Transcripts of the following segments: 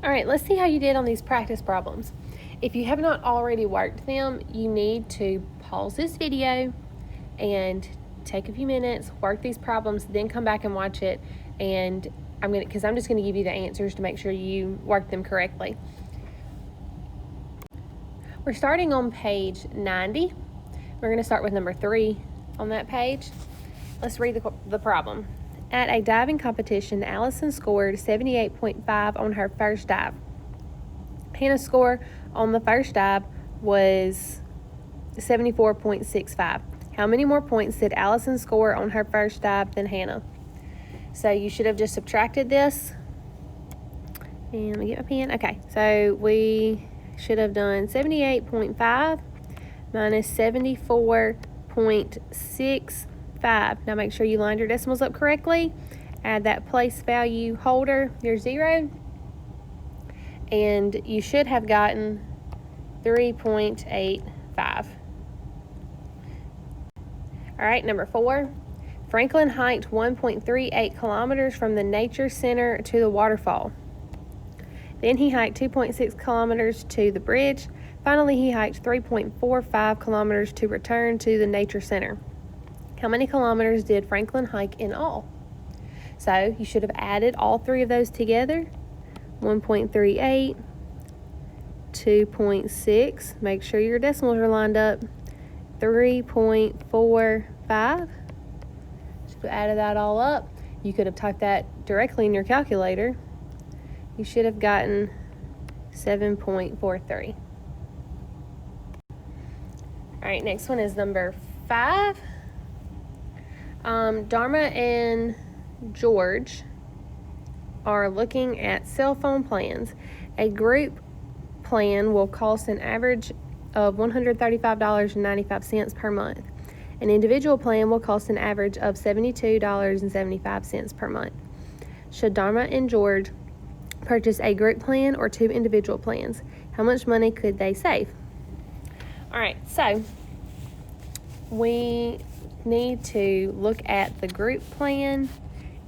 All right, let's see how you did on these practice problems. If you have not already worked them, you need to pause this video and take a few minutes, work these problems, then come back and watch it. And I'm just gonna give you the answers to make sure you work them correctly. We're starting on page 90. We're gonna start with number 3 on that page. Let's read the problem. At a diving competition, Allison scored 78.5 on her first dive. Hannah's score on the first dive was 74.65. How many more points did Allison score on her first dive than Hannah? So you should have just subtracted this. And let me get my pen. Okay, so we should have done 78.5 minus 74.65. Now make sure you lined your decimals up correctly. Add that place value holder, your 0. And you should have gotten 3.85. All right, number 4. Franklin hiked 1.38 kilometers from the nature center to the waterfall. Then he hiked 2.6 kilometers to the bridge. Finally, he hiked 3.45 kilometers to return to the nature center. How many kilometers did Franklin hike in all? So you should have added all 3 of those together. 1.38, 2.6, make sure your decimals are lined up, 3.45. Should have added that all up. You could have typed that directly in your calculator. You should have gotten 7.43. All right, next one is number 5. Dharma and George are looking at cell phone plans. A group plan will cost an average of $135.95 per month. An individual plan will cost an average of $72.75 per month. Should Dharma and George purchase a group plan or 2 individual plans? How much money could they save? All right, so we need to look at the group plan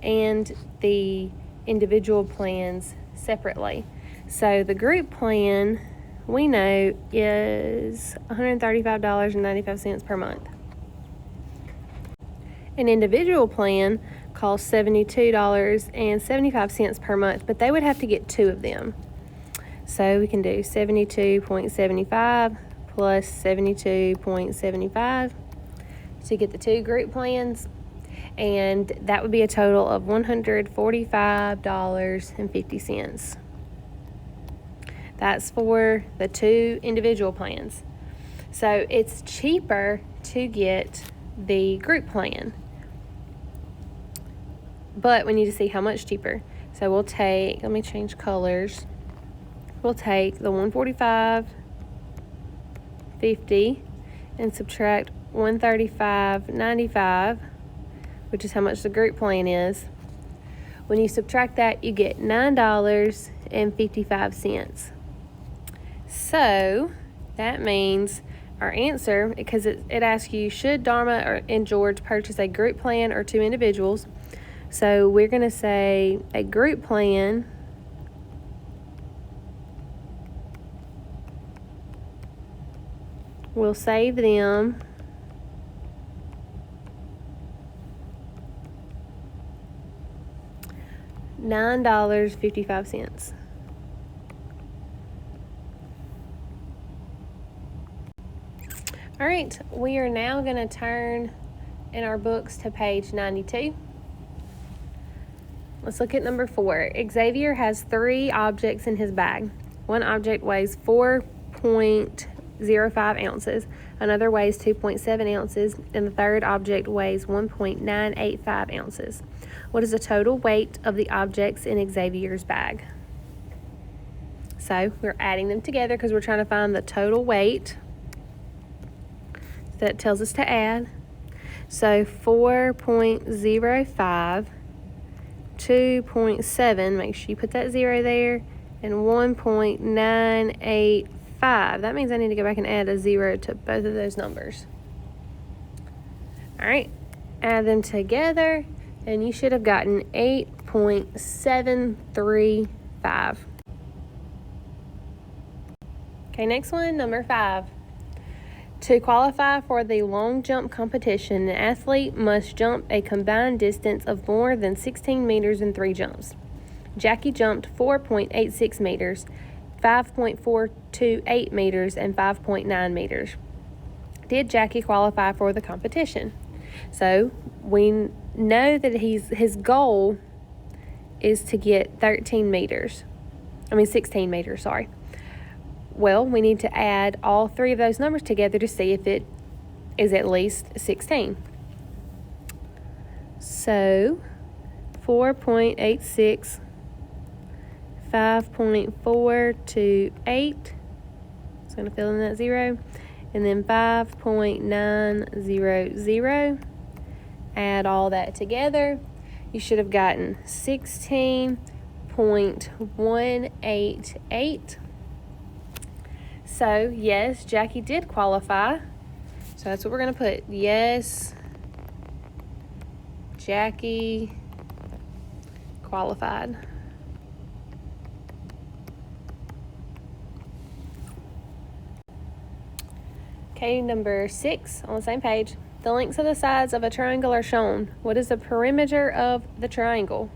and the individual plans separately. So the group plan we know is $135.95 per month. An individual plan costs $72.75 per month, but they would have to get 2 of them. So we can do 72.75 plus 72.75 to get the 2 group plans, and that would be a total of $145.50. That's for the 2 individual plans. So it's cheaper to get the group plan, but we need to see how much cheaper. So we'll take, let me change colors. We'll take the $145.50 and subtract $135.95, which is how much the group plan is. When you subtract that, you get $9.55. So that means our answer, because it asks you, should Dharma and George purchase a group plan or 2 individuals? So we're going to say a group plan will save them $9.55. All right, we are now going to turn in our books to page 92. Let's look at number 4. Xavier has 3 objects in his bag. One object weighs 4.05 ounces, another weighs 2.7 ounces, and the third object weighs 1.985 ounces. What is the total weight of the objects in Xavier's bag? So we're adding them together because we're trying to find the total weight. That tells us to add. So 4.05, 2.7, make sure you put that 0 there, and 1.985. That means I need to go back and add a 0 to both of those numbers. All right, add them together, and you should have gotten 8.735. Okay, next one, number 5. To qualify for the long jump competition, an athlete must jump a combined distance of more than 16 meters in 3 jumps. Jackie jumped 4.86 meters, 5.428 meters, and 5.9 meters. Did Jackie qualify for the competition? So we know that his goal is to get 16 meters, sorry. Well, we need to add all 3 of those numbers together to see if it is at least 16. So 4.86, 5.428, it's going to fill in that 0, and then 5.900. Add all that together. You should have gotten 16.188. So, yes, Jackie did qualify. So that's what we're going to put. Yes, Jackie qualified. Okay, number 6 on the same page. The lengths of the sides of a triangle are shown. What is the perimeter of the triangle?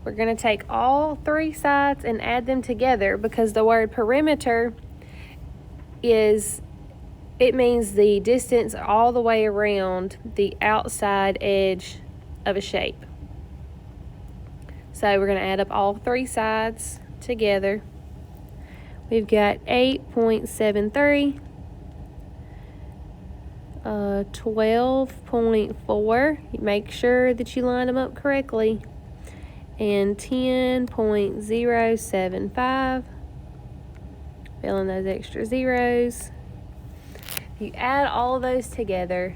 We're going to take all 3 sides and add them together because the word perimeter it means the distance all the way around the outside edge of a shape. So we're going to add up all 3 sides together. We've got 8.73, 12.4. Make sure that you line them up correctly. And 10.075. Fill in those extra zeros. If you add all of those together,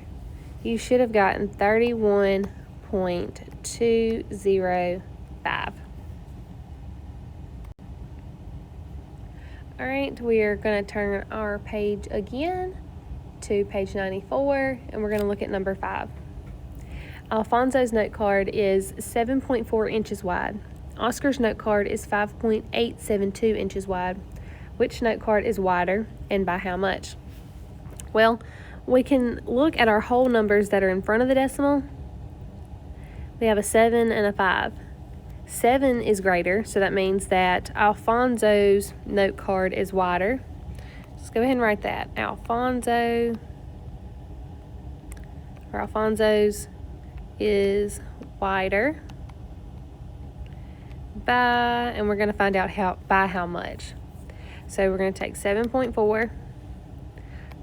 you should have gotten 31.205. All right, we are going to turn our page again to page 94, and we're going to look at number 5. Alfonso's note card is 7.4 inches wide. Oscar's note card is 5.872 inches wide. Which note card is wider, and by how much? Well, we can look at our whole numbers that are in front of the decimal. We have a 7 and a 5. 7 is greater, so that means that Alfonso's note card is wider. Let's go ahead and write that. Alfonso's is wider by, and we're going to find out by how much. So we're going to take 7.4. We're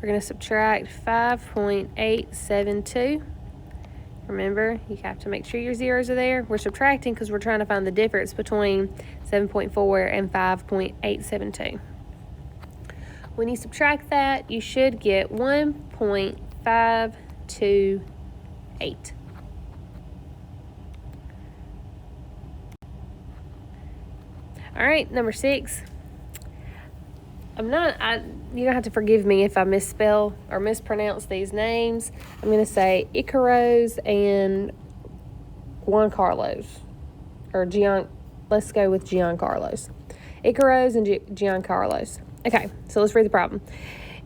going to subtract 5.872. Remember, you have to make sure your zeros are there. We're subtracting because we're trying to find the difference between 7.4 and 5.872. When you subtract that, you should get 1.528. All right, number 6. You're going to have to forgive me if I misspell or mispronounce these names. I'm going to say Icaros and Juan Carlos. Let's go with Giancarlos. Icaros and Giancarlos. Okay, so let's read the problem.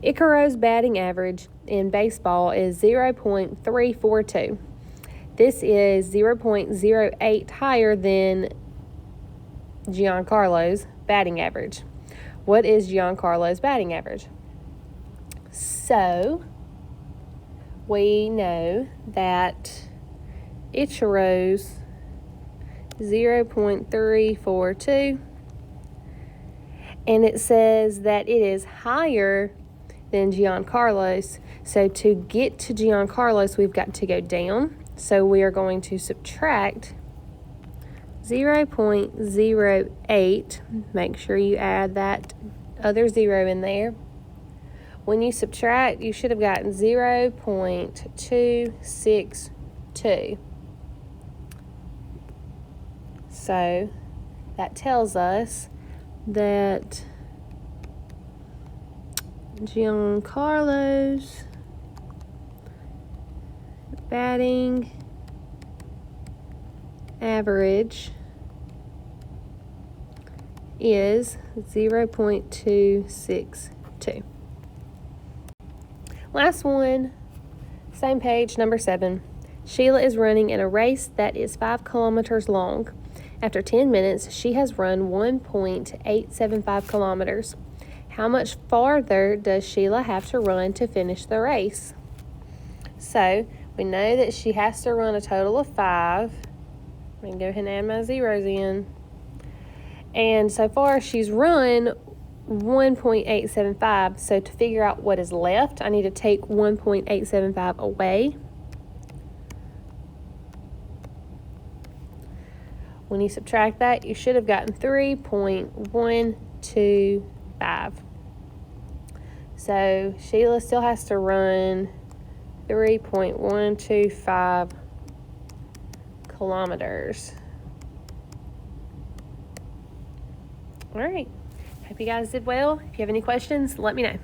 Icaros' batting average in baseball is 0.342. This is 0.08 higher than Giancarlo's batting average. What is Giancarlo's batting average? So, we know that Ichiro's 0.342, and it says that it is higher than Giancarlo's. So to get to Giancarlo's, we've got to go down. So we are going to subtract 0.08. Make sure you add that other 0 in there. When you subtract, you should have gotten 0.262. So that tells us that Giancarlo's batting average is 0.262. 2. Last one, same page, number 7. Sheila is running in a race that is 5 kilometers long. After 10 minutes, she has run 1.875 kilometers. How much farther does Sheila have to run to finish the race? So, we know that she has to run a total of 5. I'm going to go ahead and add my zeros in. And so far, she's run 1.875. So, to figure out what is left, I need to take 1.875 away. When you subtract that, you should have gotten 3.125. So Sheila still has to run 3.125 kilometers. All right. Hope you guys did well. If you have any questions, let me know.